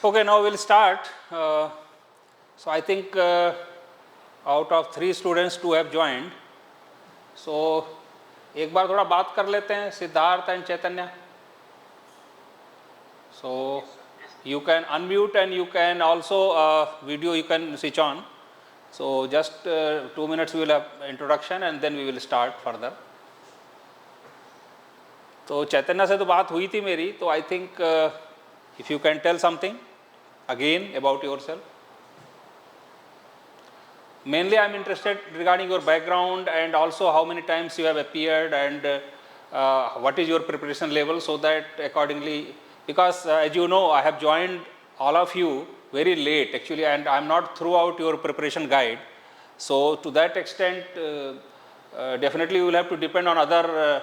Okay, now we'll start. So I think out of 3 students, 2 have joined. So एक बार थोड़ा बात कर लेते हैं Siddharth and Chaitanya. So you can unmute and you can also video you can switch on. So just 2 minutes we will have introduction and then we will start further. तो चैतन्य से तो बात हुई थी मेरी, तो I think if you can tell something again about yourself. Mainly I am interested regarding your background and also how many times you have appeared and what is your preparation level, so that accordingly, because as you know I have joined all of you very late actually, and I am not throughout your preparation guide. So to that extent definitely you will have to depend on other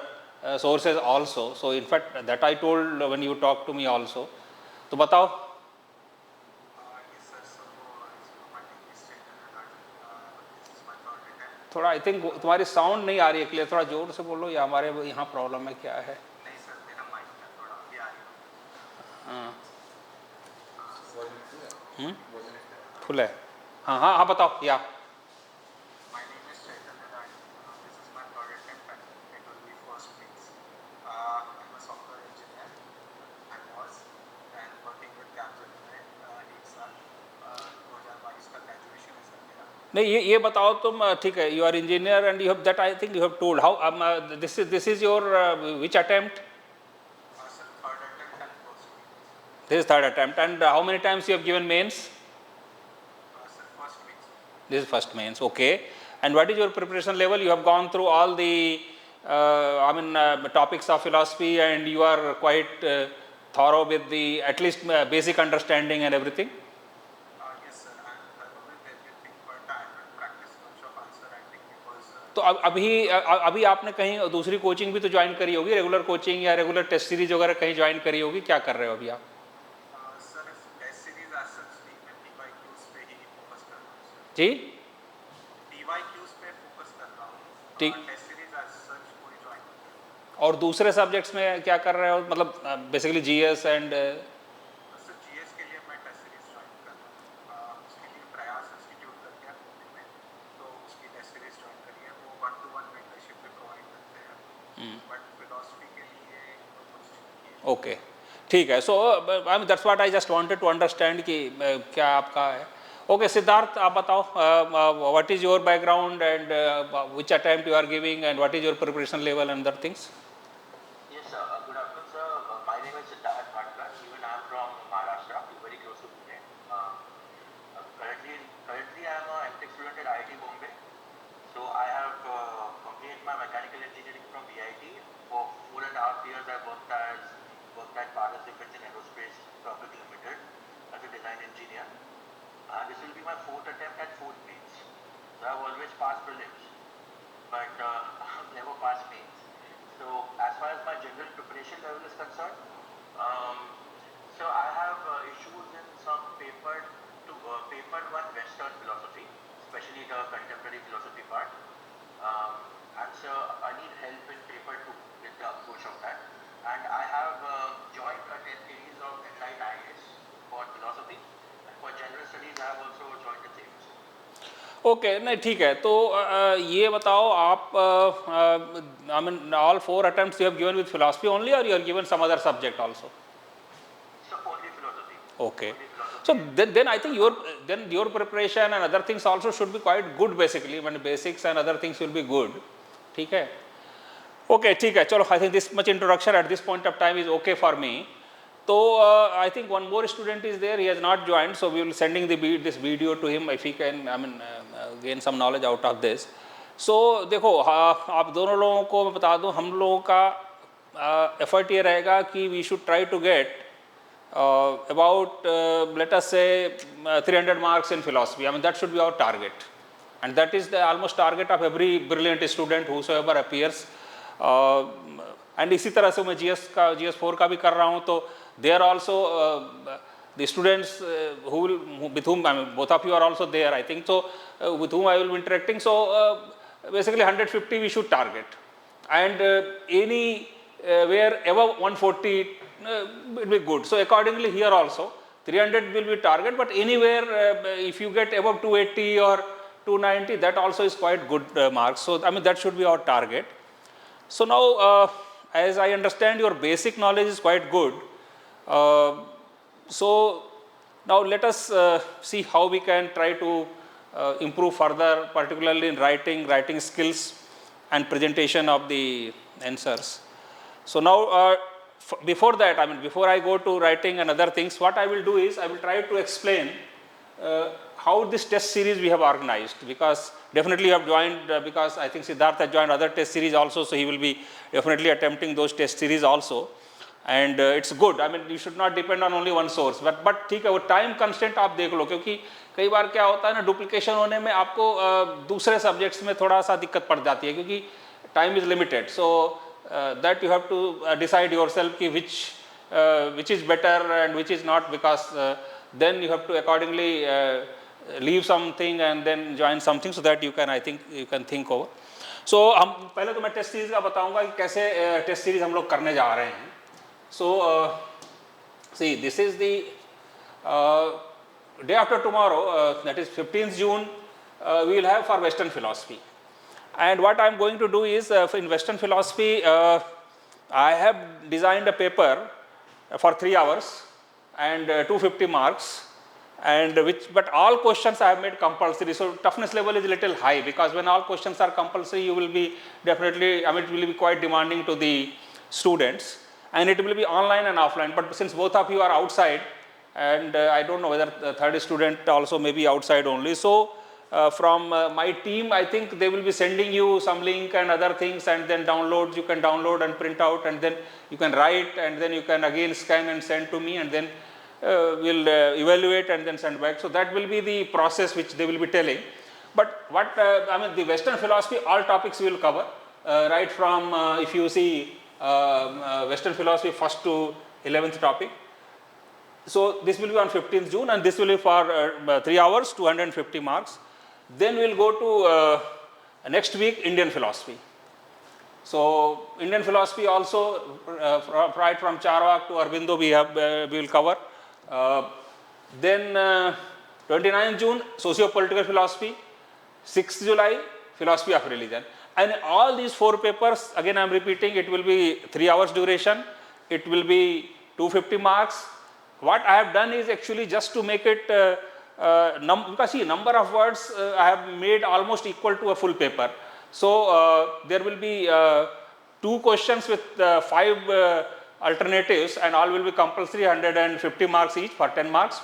sources also. So in fact that I told when you talked to me also. तो बताओ. थोड़ा I think तुम्हारी sound नहीं आ रही है clear, थोड़ा जोर से बोलो या हमारे यहाँ प्रॉब्लम है क्या है? नहीं सर, मेरा माइक है थोड़ा अभी आ रही है. हाँ फुल है. हाँ हाँ हाँ बताओ. या My name is Chaitanya and this is my third attempt and it will be first means. I'm a software engineer. I was and working with Capgemini 8 साल. 2022 का graduation है सर मेरा. नहीं ये बताओ तुम. ठीक है, you are engineer and you have that I think you have told how this is your which attempt? Sir, third attempt and first means. This is third attempt and how many times you have given mains? Sir, first means. This is first mains, okay. And what is your preparation level? You have gone through all the topics of philosophy and you are quite thorough with the at least basic understanding and everything? Yes sir, I am thorough with everything but I haven't practiced much of answer writing because तो अभी आपने कहीं दूसरी coaching भी तो join करी होगी, regular coaching या रेगुलर टेस्ट सीरीज वगैरह कहीं ज्वाइन करी होगी, क्या कर रहे हो अभी आप? सर टेस्ट सीरीज आज सच नहीं, मैं PYQs पे ही फोकस कर रहा हूँ. जी PYQs पे फोकस कर रहा हूँ. ठीक. टेस्ट सीरीज आज सच कोई ज्वाइन नहीं किया. और दूसरे सब्जेक्ट्स में क्या कर रहे हो, मतलब basically GS and? Sir GS के लिए मैं टेस्ट सीरीज ज्वाइन कर रहा हूँ. उसके लिए प्रयास इंस्टीट्यूट करके पुणे में, तो उसकी टेस्ट सीरीज ज्वाइन करी है. वो 1-to-1 मेंटरशिप भी प्रोवाइड करते हैं बट फिलॉसफी के लिए कुछ नहीं किया. ओके ठीक है. So I that's what I just wanted to understand कि क्या आपका है. ओके सिद्धार्थ आप बताओ what is your background and which attempt you are giving and what is your preparation level and other things. Yes, sir. Good afternoon, sir. My name is Siddharth Bhatkar. Even I am from Maharashtra, very close to Pune. Currently, I am a MTech student at IIT Bombay. So I have completed my mechanical engineering from VIT. For 4.5 years, I worked at Paras Defense and Aerospace Public Limited as a design engineer. This will be my 4th attempt at 4th mains. So I have always passed prelims, but I've never passed mains. So as far as my general preparation level is concerned, so I have issues in some paper 1 Western philosophy, especially the contemporary philosophy part. And so I need help in paper 2 with the approach of that. And I have joined a test series of Enlight IAS for philosophy, and for general studies I have also joined the same. Okay नहीं ठीक है. तो ये बताओ आप I mean all 4 attempts you have given with philosophy only और you have given some other subject also? So only philosophy. Okay. So then I think your preparation and other things also should be quite good basically. When basics and other things will be good. ठीक है. Okay ठीक है. चलो I think this much introduction at this point of time is okay for me. So I think one more student is there. He has not joined, so we will sending this video to him if he can gain some knowledge out of this. So देखो आप दोनों लोगों को मैं बता दूं, हम लोगों का effort ये रहेगा कि we should try to get about let us say 300 marks in philosophy. I mean that should be our target, and that is the almost target of every brilliant student whosoever appears. And इसी तरह से मैं GS4 का भी कर रहा हूँ, तो they are also the students with whom both of you are also there I think, so with whom I will be interacting. So basically 150 we should target, and any where above 140 it will be good. So accordingly here also 300 will be target, but anywhere if you get above 280 or 290, that also is quite good marks. So I mean that should be our target. So now as I understand your basic knowledge is quite good. So now let us see how we can try to improve further, particularly in writing skills and presentation of the answers. So now before that, I mean before I go to writing and other things, what I will do is I will try to explain how this test series we have organized, because definitely you have joined because I think Siddharth has joined other test series also, so he will be definitely attempting those test series also. And it's good, I mean you should not depend on only one source, but ठीक है वो time constraint आप देख लो, क्योंकि कई बार क्या होता है ना duplication होने में आपको दूसरे subjects में थोड़ा सा दिक्कत पड़ जाती है, क्योंकि time is limited. So that you have to decide yourself कि which is better and which is not, because then you have to accordingly leave something and then join something, so that you can, I think you can think over. So हम पहले तो मैं test series का बताऊंगा कि कैसे test series हम लोग करने जा रहे हैं. So see, this is the day after tomorrow, that is 15th June, we will have for Western philosophy. And what I am going to do is in Western philosophy, I have designed a paper for 3 hours and 250 marks, and but all questions I have made compulsory. So toughness level is a little high, because when all questions are compulsory, you will be definitely, I mean it will be quite demanding to the students, and it will be online and offline. But since both of you are outside, and I don't know whether the third student also may be outside only, so from my team, I think they will be sending you some link and other things, and then you can download and print out, and then you can write, and then you can again scan and send to me, and then we'll evaluate and then send back. So that will be the process which they will be telling. But what I mean, the Western philosophy, all topics we will cover, right from if you see Western philosophy 1st to 11th topic. So this will be on 15th June, and this will be for 3 hours, 250 marks. Then we will go to next week Indian philosophy. So Indian philosophy also right from Charvak to Aurobindo we will cover. Then 29th June socio-political philosophy, 6th July philosophy of religion. And all these 4 papers, again I am repeating, it will be 3 hours duration, it will be 250 marks. What I have done is actually just to make it, because see number of words I have made almost equal to a full paper. So there will be 2 questions with 5 alternatives, and all will be compulsory, 150 marks each for 10 marks.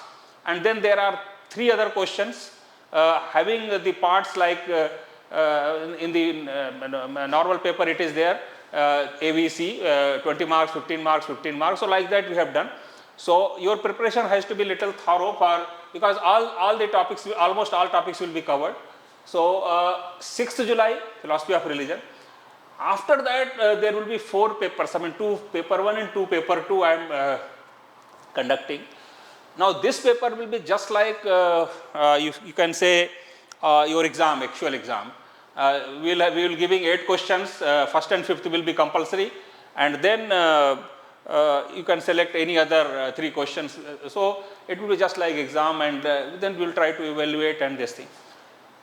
And then there are 3 other questions having the parts like in the normal paper it is there, ABC, 20 marks, 15 marks, 15 marks. So like that we have done. So your preparation has to be little thorough, because all the topics, almost all topics will be covered. So 6th July philosophy of religion. After that there will be 4 papers, I mean 2 paper 1 and 2 paper 2 I am conducting. Now this paper will be just like you can say your exam, actual exam. We will giving 8 questions, 1st and 5th will be compulsory, and then you can select any other 3 questions. So it will be just like exam, and then we will try to evaluate and this thing.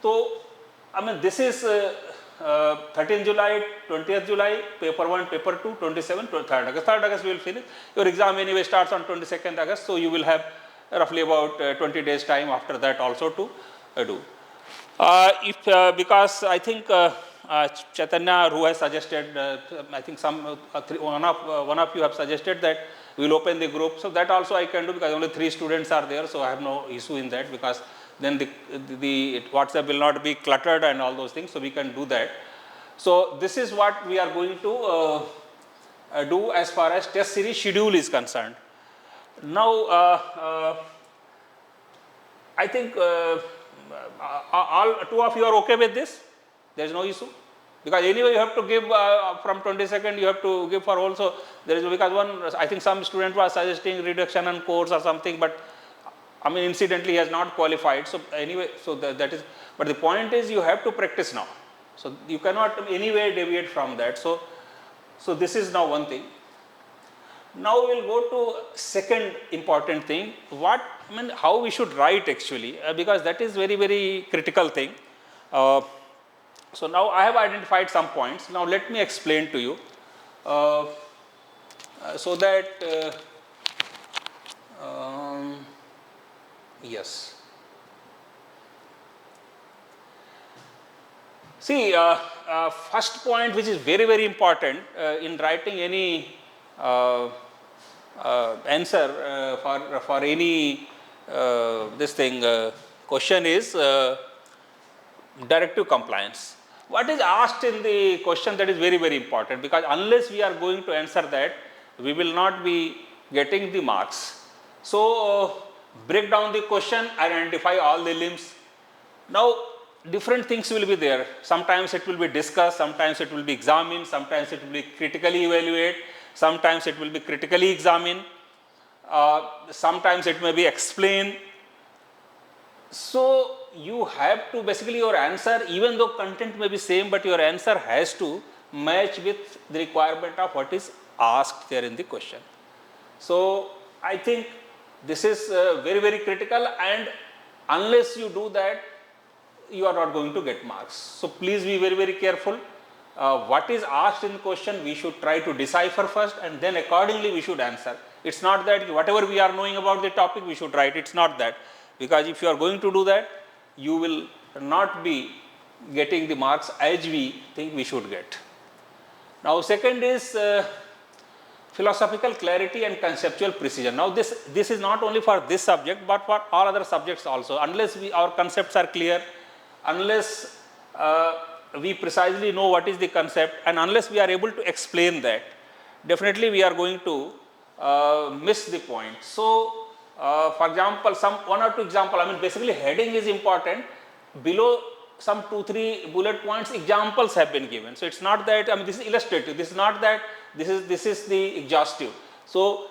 So I mean this is 13th July, 20th July, paper 1, paper 2, 27th, 3rd August. 3rd August we will finish. Your exam anyway starts on 22nd August, so you will have roughly about 20 days time after that also to do. Because I think Chaitanya, who has suggested, I think one of you have suggested that we will open the group. So that also I can do, because only 3 students are there, so I have no issue in that, because then the WhatsApp will not be cluttered and all those things, so we can do that. So this is what we are going to do as far as test series schedule is concerned. Now I think all 2 of you are okay with this? There is no issue, because anyway you have to give from 22nd you have to give for also. There is, because I think some student was suggesting reduction and course or something, but I mean incidentally he has not qualified. So anyway, so that is, but the point is you have to practice now. So you cannot anyway deviate from that. So this is now one thing. Now we will go to second important thing, how we should write actually, because that is very, very critical thing. So now I have identified some points. Now let me explain to you, so that yes. See, first point which is very, very important in writing any answer for any this thing question is directive compliance. What is asked in the question, that is very, very important, because unless we are going to answer that, we will not be getting the marks. So break down the question, identify all the limbs. Now different things will be there. Sometimes it will be discussed, sometimes it will be examined, sometimes it will be critically evaluated, sometimes it will be critically examined, sometimes it may be explained. So you have to basically, your answer, even though content may be same, but your answer has to match with the requirement of what is asked there in the question. So I think this is very, very critical, and unless you do that, you are not going to get marks. So please be very, very careful. What is asked in the question, we should try to decipher first, and then accordingly we should answer. It's not that whatever we are knowing about the topic we should write. It's not that, because if you are going to do that, you will not be getting the marks as we think we should get. Now second is philosophical clarity and conceptual precision. Now this is not only for this subject, but for all other subjects also. Unless our concepts are clear, unless we precisely know what is the concept, and unless we are able to explain that, definitely we are going to miss the point. So for example, one or two example, basically heading is important. Below some 2-3 bullet points, examples have been given. So it's not that, this is illustrative, this is not that this is the exhaustive. So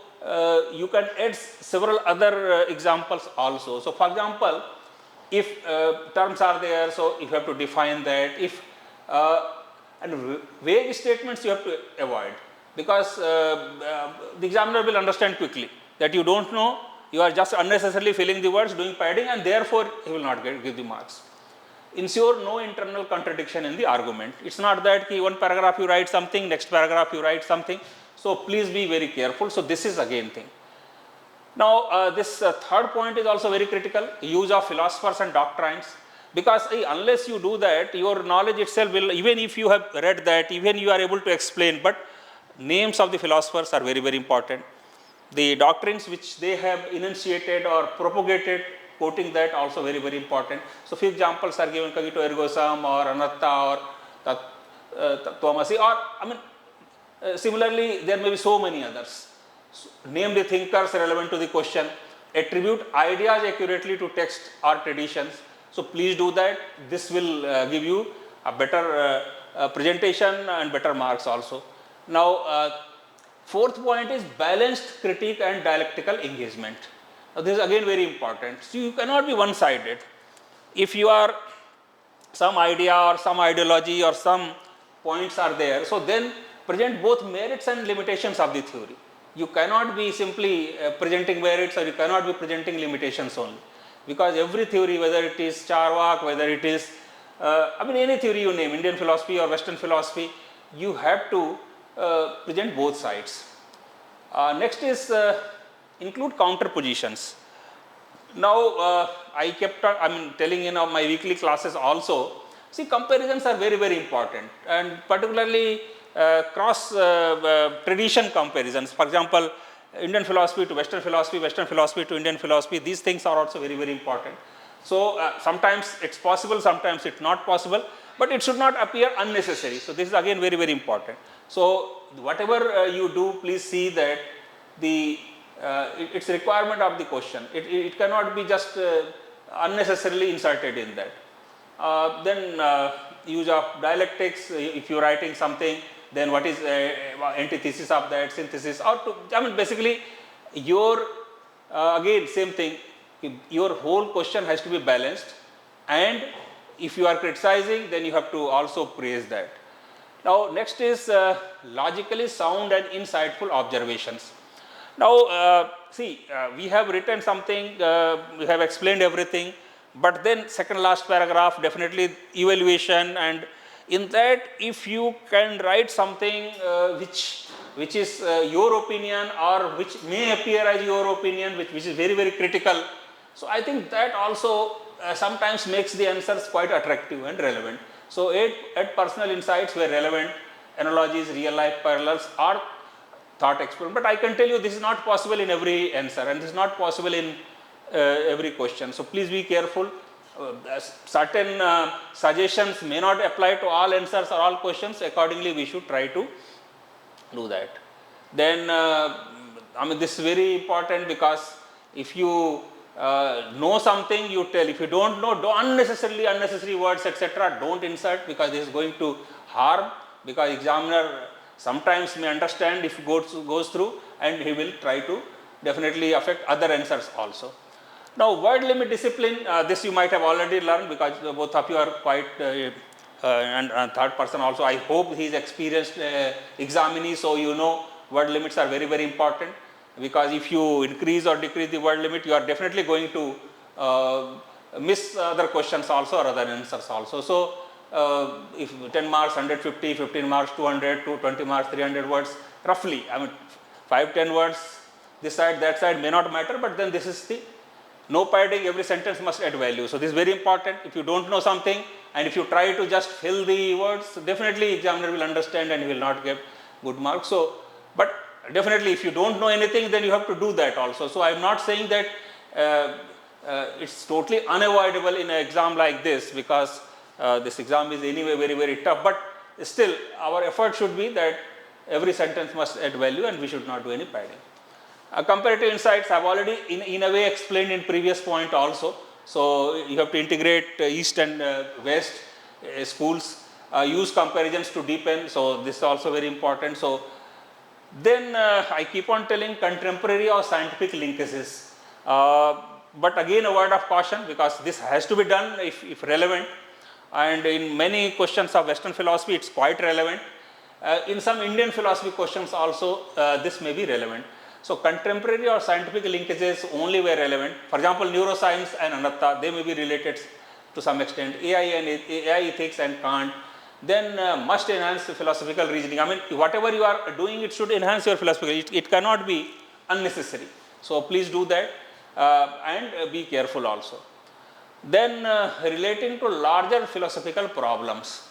you can add several other examples also. So for example, if terms are there, so you have to define that. If and vague statements you have to avoid, because the examiner will understand quickly that you don't know, you are just unnecessarily filling the words, doing padding, and therefore he will not give the marks. Ensure no internal contradiction in the argument. It's not that one paragraph you write something, next paragraph you write something. So please be very careful. So this is again thing. Now this third point is also very critical, use of philosophers and doctrines, because unless you do that, your knowledge itself will, even if you have read that, even you are able to explain, but names of the philosophers are very, very important. The doctrines which they have enunciated or propagated, quoting that also very, very important. So few examples are given, Cogito ergo sum or anatta or Tattvamasi, or similarly there may be so many others. So, name the thinkers relevant to the question, attribute ideas accurately to text or traditions. So please do that. This will give you a better presentation and better marks also. Now fourth point is balanced critique and dialectical engagement. Now this is again very important. So you cannot be one-sided. If you are some idea or some ideology or some points are there, so then present both merits and limitations of the theory. You cannot be simply presenting merits, or you cannot be presenting limitations only, because every theory, whether it is Charvak, whether it is any theory you name, Indian philosophy or Western philosophy, you have to present both sides. Next is include counter positions. Now I kept telling in my weekly classes also, see, comparisons are very, very important, and particularly cross tradition comparisons. For example, Indian philosophy to Western philosophy to Indian philosophy, these things are also very, very important. So sometimes it's possible, sometimes it's not possible, but it should not appear unnecessary. So this is again very, very important. So whatever you do, please see that it's a requirement of the question. It cannot be just unnecessarily inserted in that. Then use of dialectics. If you're writing something, then what is antithesis of that, synthesis, or basically your again same thing, your whole question has to be balanced, and if you are criticizing, then you have to also praise that. Now next is logically sound and insightful observations. Now, see, we have written something, we have explained everything, but then second last paragraph, definitely evaluation, and in that, if you can write something which is your opinion or which may appear as your opinion, which is very, very critical. So I think that also sometimes makes the answers quite attractive and relevant. So add personal insights where relevant, analogies, real life parallels are thought experiment, but I can tell you this is not possible in every answer and this is not possible in every question. So please be careful. Certain suggestions may not apply to all answers or all questions. Accordingly, we should try to do that. Then, I mean, this is very important because if you know something, you tell. If you don't know, unnecessary words, etc., don't insert because this is going to harm, because examiner sometimes may understand if goes through and he will try to definitely affect other answers also. Now, word limit discipline, this you might have already learned because both of you are quite and third person also. I hope he is experienced examinee, so you know word limits are very, very important, because if you increase or decrease the word limit, you are definitely going to miss other questions also or other answers also. So, if 10 marks 150, 15 marks 200, 20 marks 300 words roughly, I mean 5-10 words this side that side may not matter, but then this is the no padding, every sentence must add value. So, this is very important. If you don't know something and if you try to just fill the words, definitely examiner will understand and he will not get good marks. So, but definitely if you don't know anything, then you have to do that also. So, I am not saying that it's totally unavoidable in an exam like this, because this exam is anyway very, very tough, but still our effort should be that every sentence must add value and we should not do any padding. Comparative insights I have already in a way explained in previous point also. So, you have to integrate east and west schools, use comparisons to deepen. So, this is also very important. So, then I keep on telling contemporary or scientific linkages, but again a word of caution, because this has to be done if relevant, and in many questions of Western philosophy it is quite relevant. In some Indian philosophy questions also this may be relevant. So, contemporary or scientific linkages only where relevant. For example, neuroscience and anatta, they may be related to some extent, AI ethics and Kant, then must enhance philosophical reasoning. I mean, whatever you are doing, it should enhance your philosophical, it cannot be unnecessary. So, please do that and be careful also. Then relating to larger philosophical problems,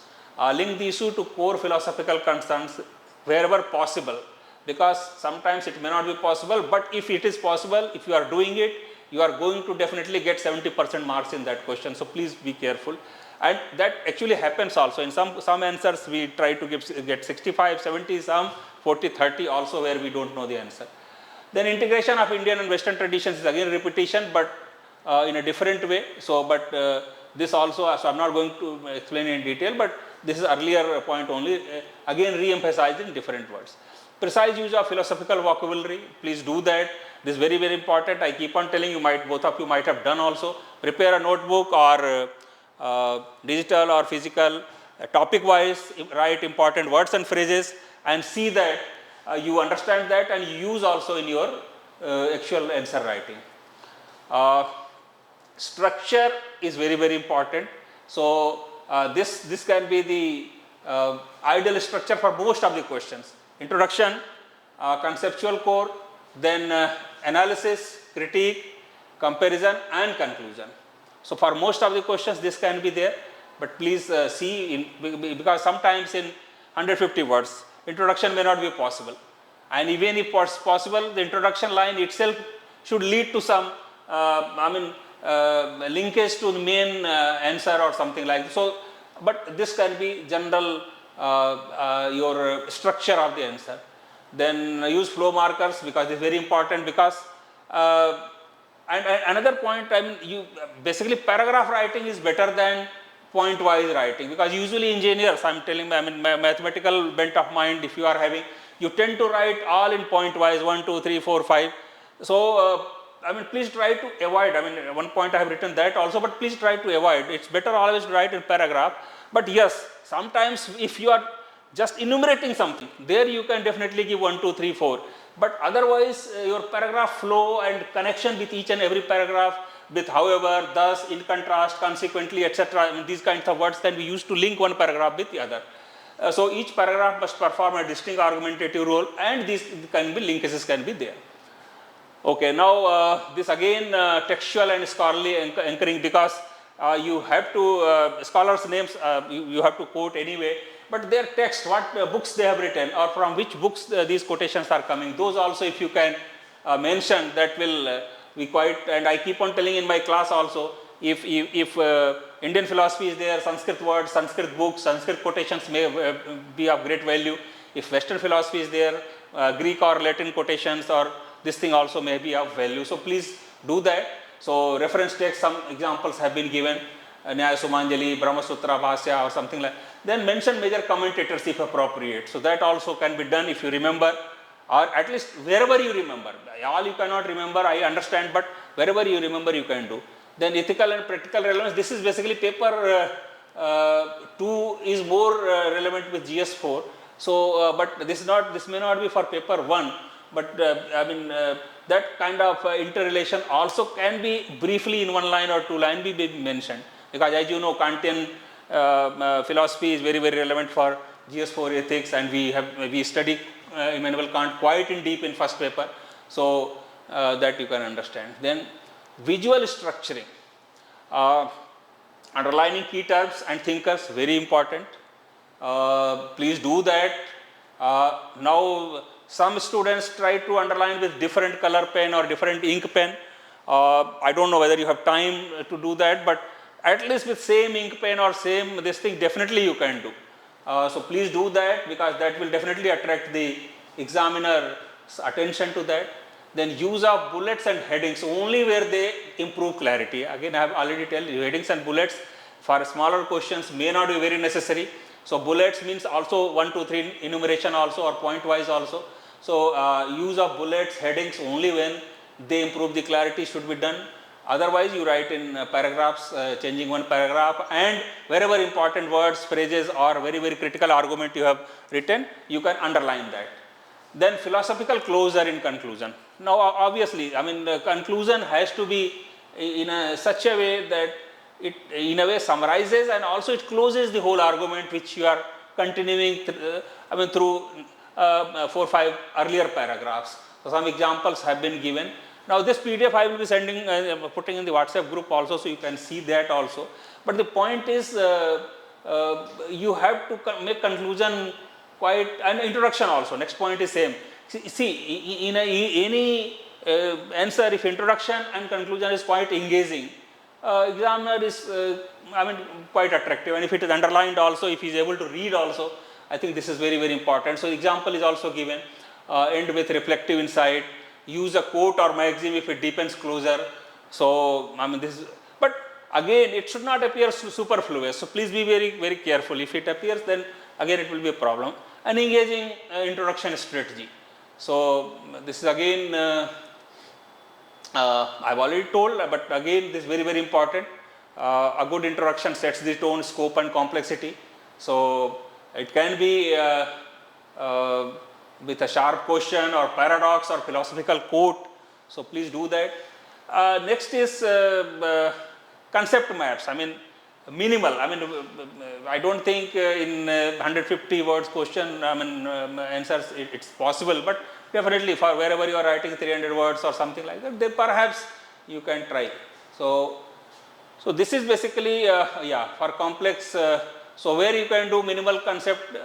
link the issue to core philosophical concerns wherever possible, because sometimes it may not be possible, but if it is possible, if you are doing it, you are going to definitely get 70% marks in that question. So, please be careful, and that actually happens also. In some answers we try to get 65, 70, some 40, 30 also where we do not know the answer. Then integration of Indian and Western traditions is again repetition, but in a different way. So, but this also, so I am not going to explain in detail, but this is earlier point only, again re-emphasized in different words. Precise use of philosophical vocabulary, please do that. This is very, very important. I keep on telling you, both of you might have done also. Prepare a notebook or digital or physical, topic wise, write important words and phrases and see that you understand that and you use also in your actual answer writing. Structure is very, very important. So, this can be the ideal structure for most of the questions. Introduction, conceptual core, then analysis, critique, comparison and conclusion. So, for most of the questions this can be there, but please see because sometimes in 150 words introduction may not be possible, and even if possible the introduction line itself should lead to some linkage to the main answer or something like that. So, but this can be general your structure of the answer. Then use flow markers because it is very important, because and another point, I mean, you basically paragraph writing is better than point wise writing, because usually engineers, I am telling, I mean mathematical bent of mind if you are having, you tend to write all in point wise 1, 2, 3, 4, 5. So, I mean please try to avoid, I mean at one point I have written that also, but please try to avoid, it is better always to write in paragraph. But yes, sometimes if you are just enumerating something, there you can definitely give 1, 2, 3, 4. but otherwise your paragraph flow and connection with each and every paragraph with however, thus, in contrast, consequently, etc. I mean, these kinds of words can be used to link one paragraph with the other. So each paragraph must perform a distinct argumentative role, and these can be linkages can be there. Okay, now this again textual and scholarly anchoring, because you have to scholars names you have to quote anyway, but their text, what books they have written or from which books these quotations are coming, those also if you can mention, that will be quite. And I keep on telling in my class also, if Indian philosophy is there, Sanskrit words, Sanskrit books, Sanskrit quotations may be of great value. If Western philosophy is there, Greek or Latin quotations or this thing also may be of value. So please do that. So reference text, some examples have been given, Nyaya Sumanjali, Brahma Sutra, Bhasya or something like. Then mention major commentators if appropriate. So that also can be done if you remember, or at least wherever you remember. All you cannot remember, I understand, but wherever you remember you can do. Then ethical and practical relevance, this is basically paper 2 is more relevant with GS4. So, but this may not be for paper 1, but I mean that kind of interrelation also can be briefly in 1 line or 2 line be mentioned, because as you know, Kantian philosophy is very relevant for GS4 ethics, and we study Immanuel Kant quite in deep in first paper, so that you can understand. Then visual structuring, underlining key terms and thinkers, very important. Please do that. Now some students try to underline with different color pen or different ink pen. I don't know whether you have time to do that, but at least with same ink pen or same this thing, definitely you can do. So please do that, because that will definitely attract the examiner's attention to that. Then use of bullets and headings only where they improve clarity. Again, I have already told you, headings and bullets for smaller questions may not be very necessary. So bullets means also 1, 2, 3 enumeration also, or point wise also. So use of bullets, headings only when they improve the clarity should be done. Otherwise you write in paragraphs, changing one paragraph, and wherever important words, phrases or very critical argument you have written, you can underline that. Then philosophical closure in conclusion. Now obviously, I mean the conclusion has to be in such a way that it in a way summarizes and also it closes the whole argument which you are continuing through 4 or 5 earlier paragraphs. So some examples have been given. Now this PDF I will be sending, putting in the WhatsApp group also, so you can see that also. But the point is you have to make conclusion quite, and introduction also. Next point is same. See, in any answer, if introduction and conclusion is quite engaging, examiner is quite attractive, and if it is underlined also, if he is able to read also, I think this is very important. So example is also given, end with reflective insight, use a quote or maxim if it deepens closure. So this is, but again it should not appear superfluous, so please be very careful. If it appears, then again it will be a problem. An engaging introduction strategy. So this is again I have already told, but again this is very important. A good introduction sets the tone, scope and complexity. So it can be with a sharp question or paradox or philosophical quote. So please do that. Next is concept maps. Minimal. I don't think in 150 words question, answers it's possible, but definitely for wherever you are writing 300 words or something like that, then perhaps you can try. So this is basically for complex. So where you can do minimal concept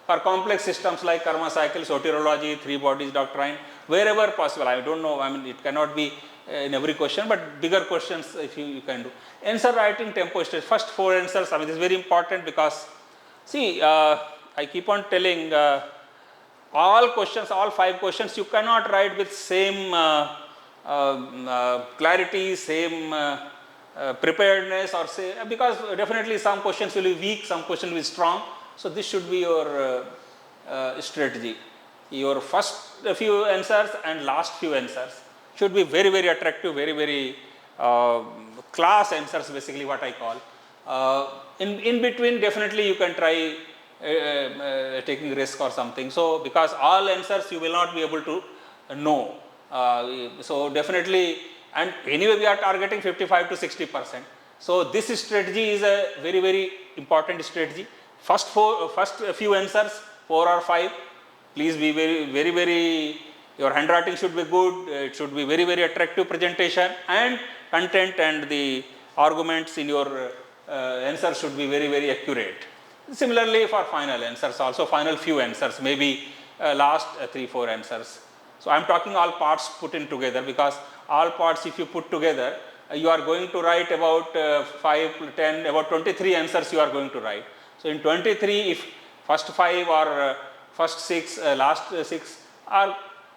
for complex systems like karma cycle, soteriology, 3 bodies doctrine, wherever possible. I don't know. It cannot be in every question, but bigger questions if you can do. Answer writing tempo stage. First 4 answers. This is very important, because see, I keep on telling all questions, all 5 questions, you cannot write with same clarity, same preparedness, or say, because definitely some questions will be weak, some questions will be strong. So this should be your strategy. Your first few answers and last few answers should be very attractive, very class answers, basically what I call. In between, definitely you can try taking risk or something. So because all answers you will not be able to No. So definitely, and anyway we are targeting 55 to 60%. So this strategy is a very, very important strategy. First few answers, 4 or 5, please be very, your handwriting should be good, it should be very, very attractive presentation, and content and the arguments in your answer should be very, very accurate. Similarly for final answers also, final few answers, maybe last 3-4 answers. So I am talking all parts put in together, because all parts if you put together, you are going to write about 5, 10, about 23 answers you are going to write. So in 23, if first 5 or first 6, last 6 are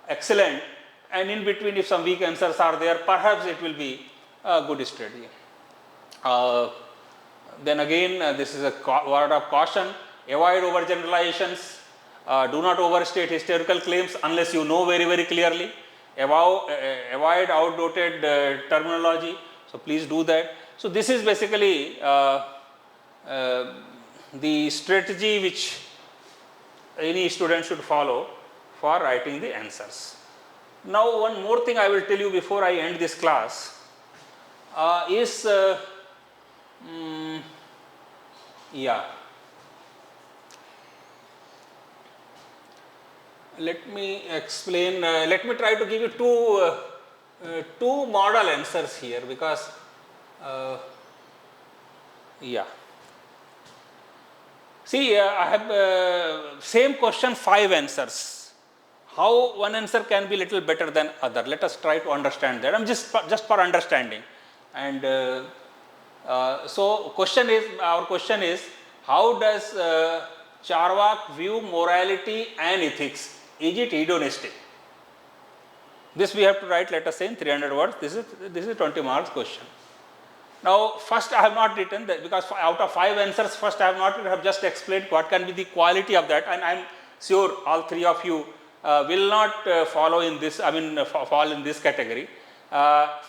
excellent, and in between if some weak answers are there, perhaps it will be a good strategy. Then again, this is a word of caution: avoid overgeneralizations. Do not overstate historical claims unless you know very, very clearly. Avoid outdated terminology. So please do that. So this is basically the strategy which any student should follow for writing the answers. Now one more thing I will tell you before I end this class is let me explain, let me try to give you two model answers here, because see, I have same question 5 answers. How one answer can be little better than other? Let us try to understand that. I'm just for understanding. And so our question is, how does Charvak view morality and ethics? Is it hedonistic? This we have to write, let us say, in 300 words. This is 20 marks question. Now first I have not written that, because out of 5 answers, first I have not written, I have just explained what can be the quality of that, and I am sure all 3 of you will not follow in this, fall in this category.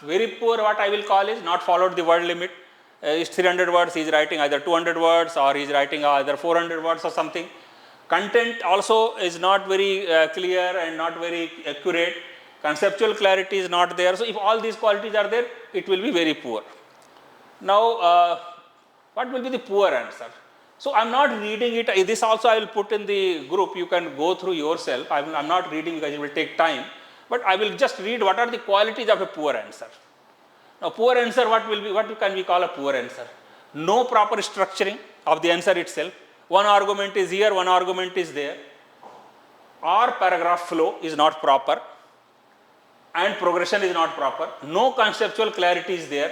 Very poor, what I will call, is not followed the word limit. Is 300 words, he is writing either 200 words or he is writing either 400 words or something. Content also is not very clear and not very accurate. Conceptual clarity is not there. So if all these qualities are there, it will be very poor. Now what will be the poor answer? So I am not reading it. This also I will put in the group. You can go through yourself. I am not reading because it will take time. But I will just read what are the qualities of a poor answer. Now poor answer, what can we call a poor answer? No proper structuring of the answer itself. One argument is here, one argument is there. Or paragraph flow is not proper, and progression is not proper. No conceptual clarity is there.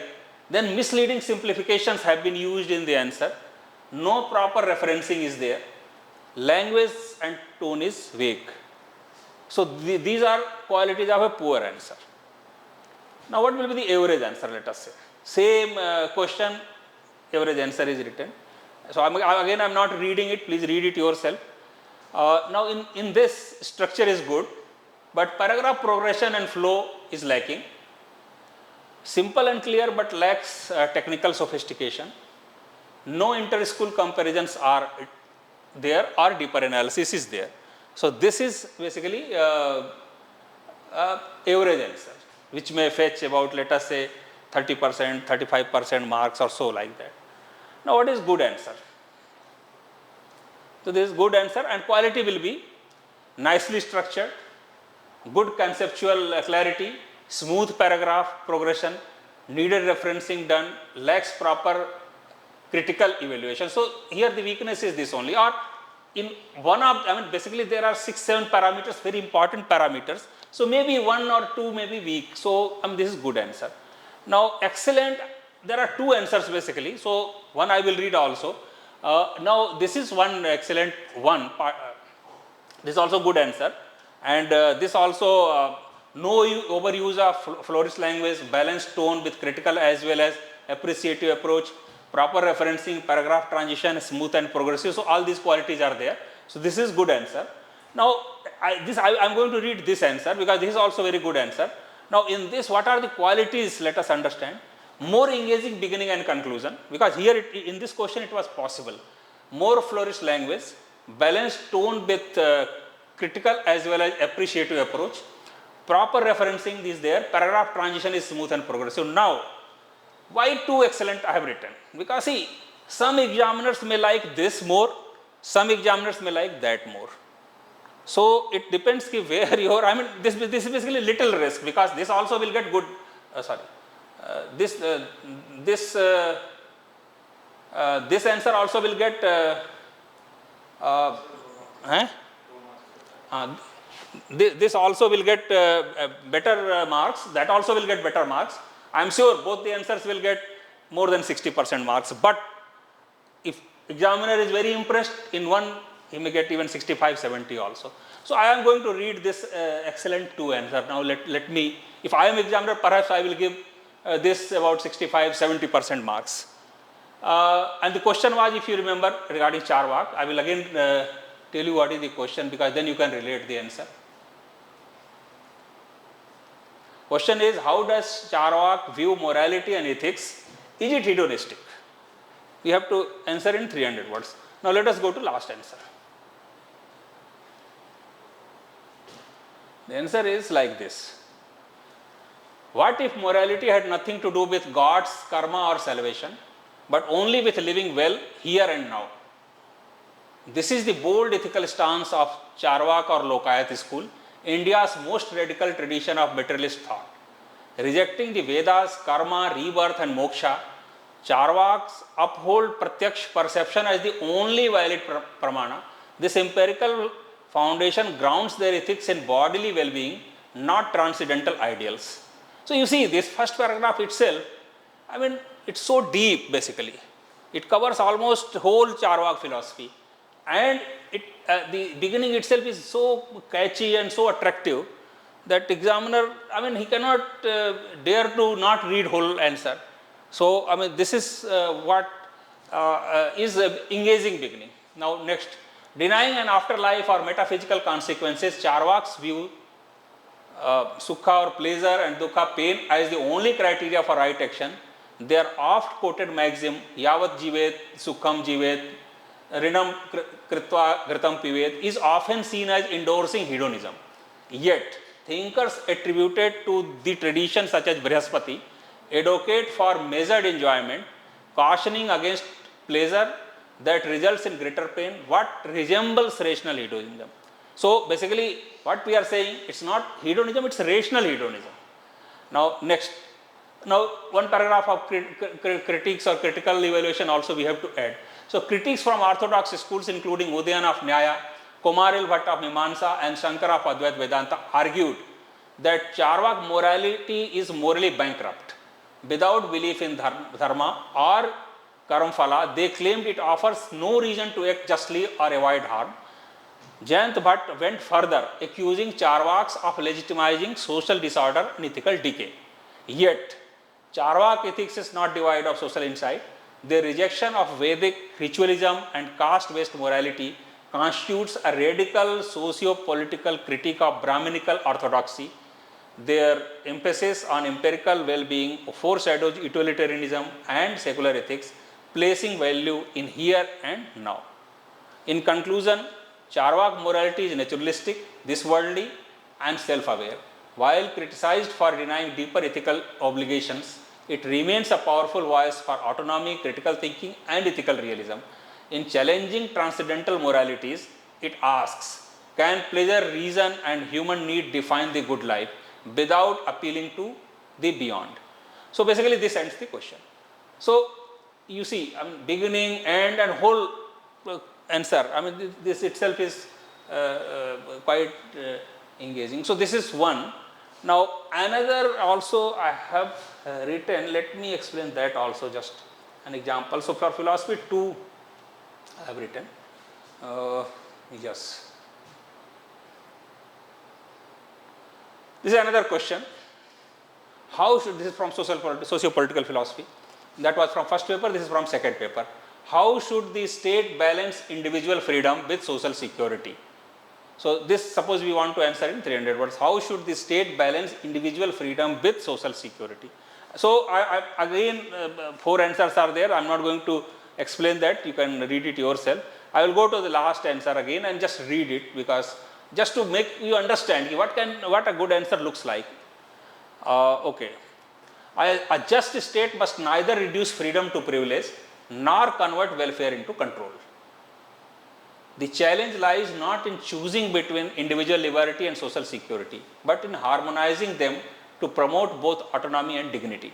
Then misleading simplifications have been used in the answer. No proper referencing is there. Language and tone is vague. So these are qualities of a poor answer. Now what will be the average answer, let us say? Same question, average answer is written. So again I am not reading it, please read it yourself. Now in this, structure is good, but paragraph progression and flow is lacking. Simple and clear but lacks technical sophistication. No inter-school comparisons are there or deeper analysis is there. So this is basically average answer, which may fetch about, let us say, 30%, 35% marks or so, like that. Now what is good answer? So this is good answer, and quality will be nicely structured, good conceptual clarity, smooth paragraph progression, needed referencing done, lacks proper critical evaluation. So here the weakness is this only, or in one of, basically there are 6-7 parameters, very important parameters. So maybe 1 or 2 may be weak. So this is good answer. Now excellent, there are 2 answers basically. So one I will read also. Now this is one excellent one. This is also good answer, and this also no overuse of flourish language, balanced tone with critical as well as appreciative approach, proper referencing, paragraph transition, smooth and progressive. So all these qualities are there. So this is good answer. Now I am going to read this answer because this is also very good answer. Now in this, what are the qualities? Let us understand. More engaging beginning and conclusion, because here in this question it was possible. More flourished language, balanced tone with critical as well as appreciative approach, proper referencing is there, paragraph transition is smooth and progressive. Now, why 2 excellent I have written? Because see, some examiners may like this more, some examiners may like that more. So it depends where your, I mean, this is basically little risk, because this also will get good, this answer also will get, this also will get better marks, that also will get better marks. I am sure both the answers will get more than 60% marks, but if examiner is very impressed in one, he may get even 65, 70 also. So I am going to read this excellent 2 answer. Now let me, if I am examiner, perhaps I will give this about 65, 70% marks. And the question was, if you remember, regarding Charvak. I will again tell you what is the question, because then you can relate the answer. Question is, how does Charvak view morality and ethics? Is it hedonistic? We have to answer in 300 words. Now let us go to last answer. The answer is like this. What if morality had nothing to do with God's karma or salvation, but only with living well here and now? This is the bold ethical stance of Charvak or Lokayat school, India's most radical tradition of materialist thought. Rejecting the Vedas, karma, rebirth and moksha, Charvaks uphold pratyaksh perception as the only valid pramana. This empirical foundation grounds their ethics in bodily well-being, not transcendental ideals. So you see, this first paragraph itself, I mean, it's so deep basically. It covers almost whole Charvak philosophy, and the beginning itself is so catchy and so attractive that examiner, I mean, he cannot dare to not read whole answer. So, I mean, this is what is engaging beginning. Now, next, denying an afterlife or metaphysical consequences, Charvaks view sukha or pleasure and dukkha, pain, as the only criteria for right action. Their oft quoted maxim, yavat jivet sukham jivet rinam kritva ghritam pivet, is often seen as endorsing hedonism. Yet, thinkers attributed to the tradition such as Brihaspati advocate for measured enjoyment, cautioning against pleasure that results in greater pain, what resembles rational hedonism. So basically what we are saying, it's not hedonism, it's rational hedonism. Now next, now one paragraph of critiques or critical evaluation also we have to add. So critics from orthodox schools including Udayan of Nyaya, Komaril Bhatt of Mimamsa and Shankara of Advaita Vedanta argued that Charvak morality is morally bankrupt. Without belief in dharma or karamfala, they claimed it offers no reason to act justly or avoid harm. Jayant Bhatt went further, accusing Charvaks of legitimizing social disorder and ethical decay. Yet, Charvak ethics is not devoid of social insight. Their rejection of Vedic ritualism and caste-based morality constitutes a radical socio-political critique of Brahminical orthodoxy. Their emphasis on empirical well-being foreshadows utilitarianism and secular ethics, placing value in here and now. In conclusion, Charvak morality is naturalistic, this worldly and self-aware. While criticized for denying deeper ethical obligations, it remains a powerful voice for autonomy, critical thinking and ethical realism. In challenging transcendental moralities, it asks, can pleasure, reason and human need define the good life without appealing to the beyond? So basically this ends the question. So you see, I mean, beginning, end and whole answer, I mean this itself is quite engaging. So this is one. Now another also I have written, let me explain that also, just an example. So for philosophy 2 I have written, yes. This is another question. How should, this is from socio-political philosophy, that was from first paper, this is from second paper. How should the state balance individual freedom with social security? So this, suppose we want to answer in 300 words, how should the state balance individual freedom with social security? So again 4 answers are there, I am not going to explain that, you can read it yourself. I will go to the last answer again and just read it, because just to make you understand what a good answer looks like. Okay. A just state must neither reduce freedom to privilege nor convert welfare into control. The challenge lies not in choosing between individual liberty and social security, but in harmonizing them to promote both autonomy and dignity.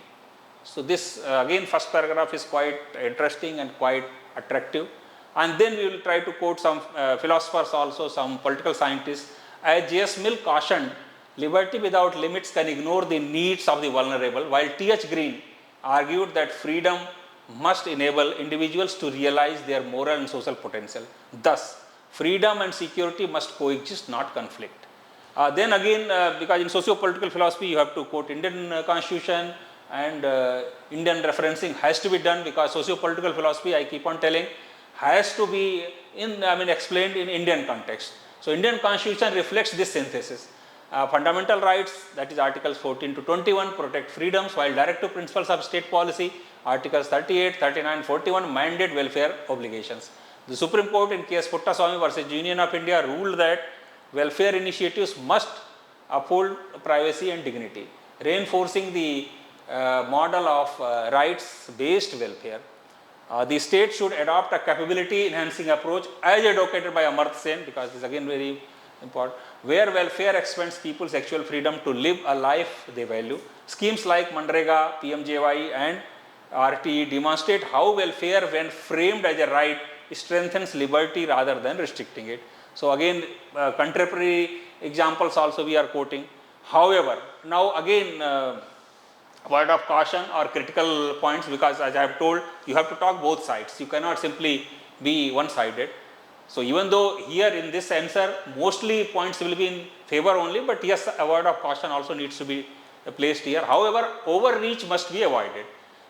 So this again, first paragraph is quite interesting and quite attractive, and then we will try to quote some philosophers also, some political scientists. As J.S. Mill cautioned, liberty without limits can ignore the needs of the vulnerable, while T.H. Green argued that freedom must enable individuals to realize their moral and social potential. Thus, freedom and security must coexist, not conflict. Then again, because in socio-political philosophy you have to quote Indian constitution, and Indian referencing has to be done, because socio-political philosophy, I keep on telling, has to be explained in Indian context. So Indian constitution reflects this synthesis. Fundamental rights, that is articles 14 to 21, protect freedoms, while directive principles of state policy, articles 38, 39, 41 mandate welfare obligations. The Supreme Court in case Puttaswamy versus Union of India ruled that welfare initiatives must uphold privacy and dignity, reinforcing the model of rights-based welfare. The state should adopt a capability enhancing approach as advocated by Amartya Sen, because this is again very important, where welfare expands people's actual freedom to live a life they value. Schemes like Manrega, PMJY and RTE demonstrate how welfare, when framed as a right, strengthens liberty rather than restricting it. So again, contemporary examples also we are quoting. However, now again, word of caution or critical points, because as I have told, you have to talk both sides. You cannot simply be one-sided. So even though here in this answer, mostly points will be in favor only, but yes, a word of caution also needs to be placed here. However, overreach must be avoided.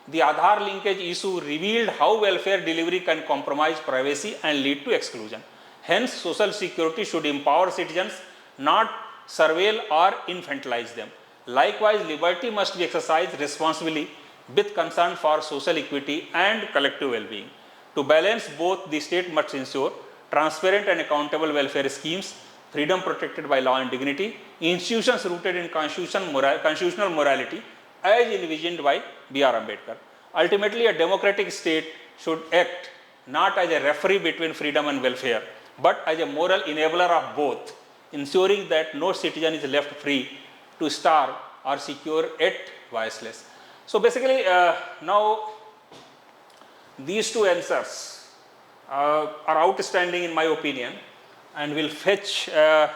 The Aadhaar linkage issue revealed how welfare delivery can compromise privacy and lead to exclusion. Hence, social security should empower citizens, not surveil or infantilize them. Likewise, liberty must be exercised responsibly with concern for social equity and collective well-being. To balance both, the state must ensure transparent and accountable welfare schemes, freedom protected by law and dignity, institutions rooted in constitutional morality as envisioned by B.R. Ambedkar. Ultimately, a democratic state should act not as a referee between freedom and welfare, but as a moral enabler of both, ensuring that no citizen is left free to starve or secure yet voiceless. So basically, now these two answers are outstanding in my opinion, and will fetch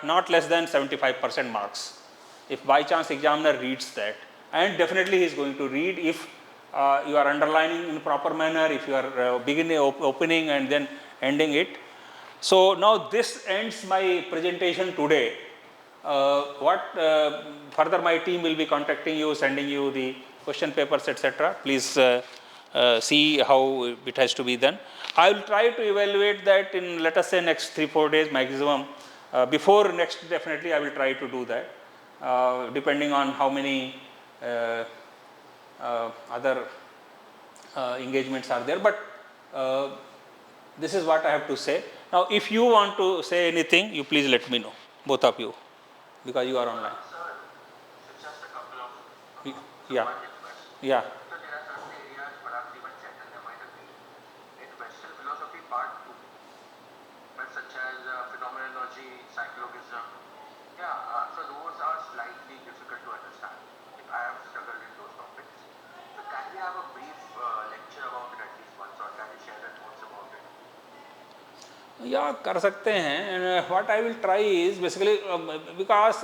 not less than 75% marks if by chance examiner reads that. And definitely he is going to read if you are underlining in proper manner, if you are beginning, opening and then ending it. So now this ends my presentation today. Further my team will be contacting you, sending you the question papers, etc. Please see how it has to be done. I will try to evaluate that in, let us say, next 3-4 days maximum. Before next, definitely I will try to do that, depending on how many other engagements are there. But this is what I have to say. Now, if you want to say anything, you please let me know, both of you, because you are online. Sir, it's just a couple of Yeah. questions. Yeah. So there are certain areas perhaps even checked and there might have been in Western philosophy part 2, but such as phenomenology, psychologism. Yeah, so those are slightly difficult to understand. I have struggled in those topics. So can we have a brief lecture about it at least once, or can you share your thoughts about it? Yeah, कर सकते हैं. And what I will try is basically because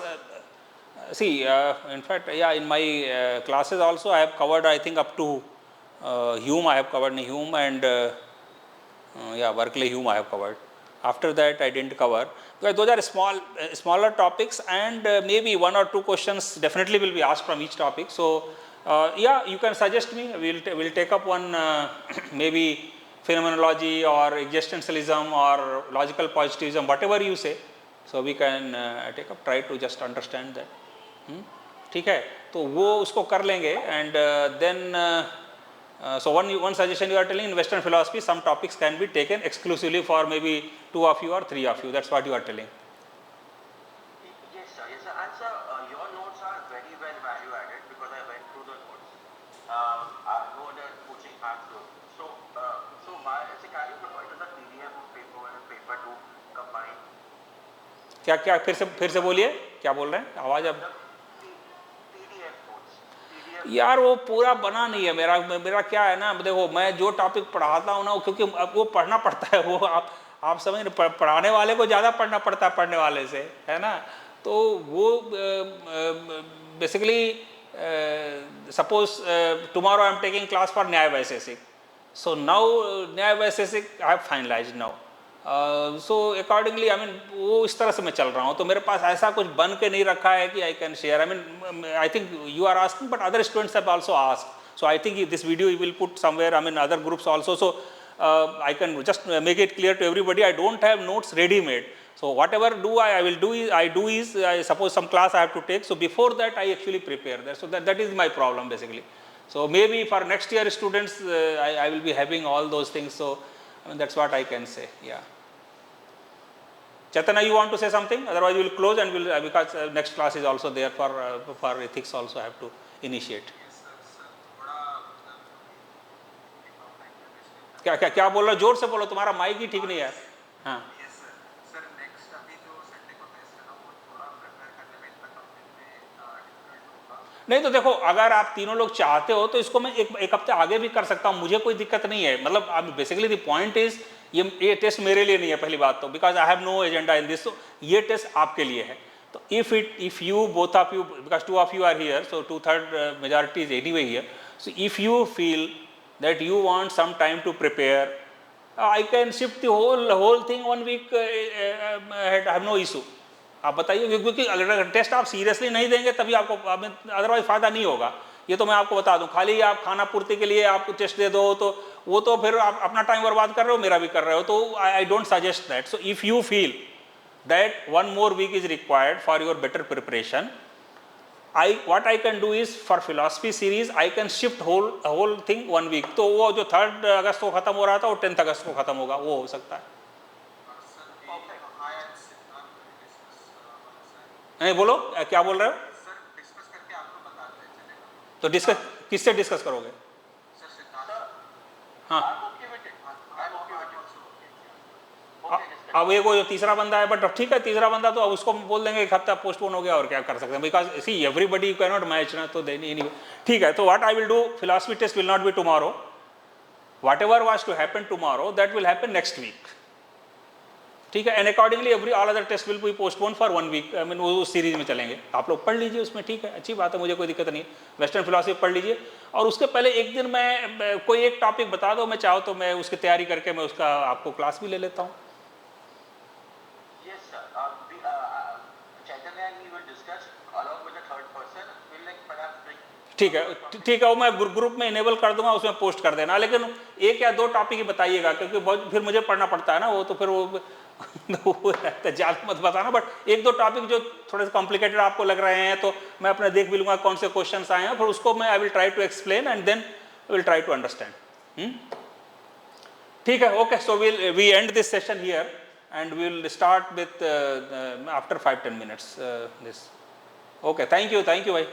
see, in fact, yeah, in my classes also I have covered, I think, up to Hume. I have covered Hume, and yeah, Berkeley Hume I have covered. After that I didn't cover, because those are smaller topics, and maybe 1 or 2 questions definitely will be asked from each topic. So yeah, you can suggest me. We'll take up one maybe phenomenology or existentialism or logical positivism, whatever you say. So we can take up, try to just understand that. ठीक है, तो वो उसको कर लेंगे. And then so one suggestion you are telling, in Western philosophy some topics can be taken exclusively for maybe 2 of you or 3 of you. That's what you are telling. So why can you provide us a PDF of paper 1 and paper 2 combined? क्या क्या फिर से बोलिए, क्या बोल रहे हैं, आवाज़ अब। PDF notes. PDF. यार वो पूरा बना नहीं है मेरा क्या है ना, देखो मैं जो टॉपिक पढ़ाता हूँ ना, क्योंकि अब वो पढ़ना पड़ता है, वो आप समझ रहे, पढ़ाने वाले को ज़्यादा पढ़ना पड़ता है पढ़ने वाले से, है ना। तो वो basically suppose tomorrow I am taking class for Nyaya Vaisheshika, so now Nyaya Vaisheshika I have finalised now, so accordingly I mean वो इस तरह से मैं चल रहा हूँ, तो मेरे पास ऐसा कुछ बन के नहीं रखा है कि I can share. I mean I think you are asking but other students have also asked, so I think this video you will put somewhere, I mean other groups also, so I can just make it clear to everybody, I don't have notes ready made, so whatever I do is I suppose some class I have to take, so before that I actually prepare that, so that is my problem basically. So maybe for next year students I will be having all those things, so I mean that's what I can say. Yeah, Chaitanya, you want to say something, otherwise we will close and we'll because next class is also there for ethics also I have to initiate. Yes, sir, थोड़ा क्या क्या क्या बोल रहे हो, जोर से बोलो, तुम्हारा माइक ही ठीक नहीं है। हाँ यस सर। सर नेक्स्ट अभी जो संडे को टेस्ट है ना, वो थोड़ा प्रिपेयर करने में इतना कंप्लीट में डिफिकल्ट होगा। नहीं तो देखो, अगर आप तीनों लोग चाहते हो तो इसको मैं एक हफ्ते आगे भी कर सकता हूँ, मुझे कोई दिक्कत नहीं है। मतलब अब बेसिकली द पॉइंट इज ये टेस्ट मेरे लिए नहीं है पहली बात तो, because I have no agenda in this, तो ये टेस्ट आपके लिए है। तो if you both of you, because 2 of you are here, so 2/3 majority is anyway here, so if you feel that you want some time to prepare, I can shift the whole thing 1 week ahead, I have no issue. आप बताइए, क्योंकि अगर test आप seriously नहीं देंगे तभी आपको otherwise फ़ायदा नहीं होगा, ये तो मैं आपको बता दूं। खाली आप खाना पूर्ति के लिए आपको टेस्ट दे दो तो वो तो फिर आप अपना टाइम बर्बाद कर रहे हो, मेरा भी कर रहे हो, तो I don't suggest that. So if you feel that 1 more week is required for your better preparation, what I can do is for philosophy series I can shift whole thing 1 week, तो वो जो 3rd अगस्त को ख़त्म हो रहा था वो 10th अगस्त को ख़त्म होगा, वो हो सकता है। नहीं बोलो, क्या बोल रहे हो? सर डिस्कस करके आपको बता दें, चलेगा? तो डिस्कस किससे डिस्कस करोगे? सर सिद्धार्थ। हाँ I'm okay with it. I'm okay with it. Okay, just अब एक वो जो तीसरा बंदा है, बट ठीक है तीसरा बंदा तो अब उसको बोल देंगे 1 हफ्ता पोस्टपोन हो गया, और क्या कर सकते हैं, because see everybody you can not match ना, तो देन एनीवे ठीक है। तो what I will do, philosophy test will not be tomorrow, whatever was to happen tomorrow that will happen next week, ठीक है। And accordingly all other test will be postpone for 1 week, I mean वो उस series में चलेंगे, आप लोग पढ़ लीजिए उसमें, ठीक है, अच्छी बात है, मुझे कोई दिक्कत नहीं है। वेस्टर्न फिलॉसफी पढ़ लीजिए, और उसके पहले एक दिन मैं कोई एक टॉपिक बता दो, मैं चाहो तो मैं उसकी तैयारी करके मैं उसका आपको क्लास भी ले लेता हूँ। Yes, sir. Chaitanya and me will discuss along with the third person. We'll perhaps ठीक है, वो मैं ग्रुप में इनेबल कर दूंगा, उसमें पोस्ट कर देना, लेकिन 1 या 2 टॉपिक ही बताइएगा, क्योंकि बहुत फिर मुझे पढ़ना पड़ता है ना, वो तो फिर वो ज़्यादा मत बताना, बट 1-2 टॉपिक जो थोड़े से कॉम्प्लिकेटेड आपको लग रहे हैं तो मैं अपने देख भी लूँगा कौन से क्वेश्चंस आए हैं, फिर उसको मैं I will try to explain and then I will try to understand. ठीक है, okay, so we end this session here and we will start with after 5-10 minutes this. Okay, thank you भाई।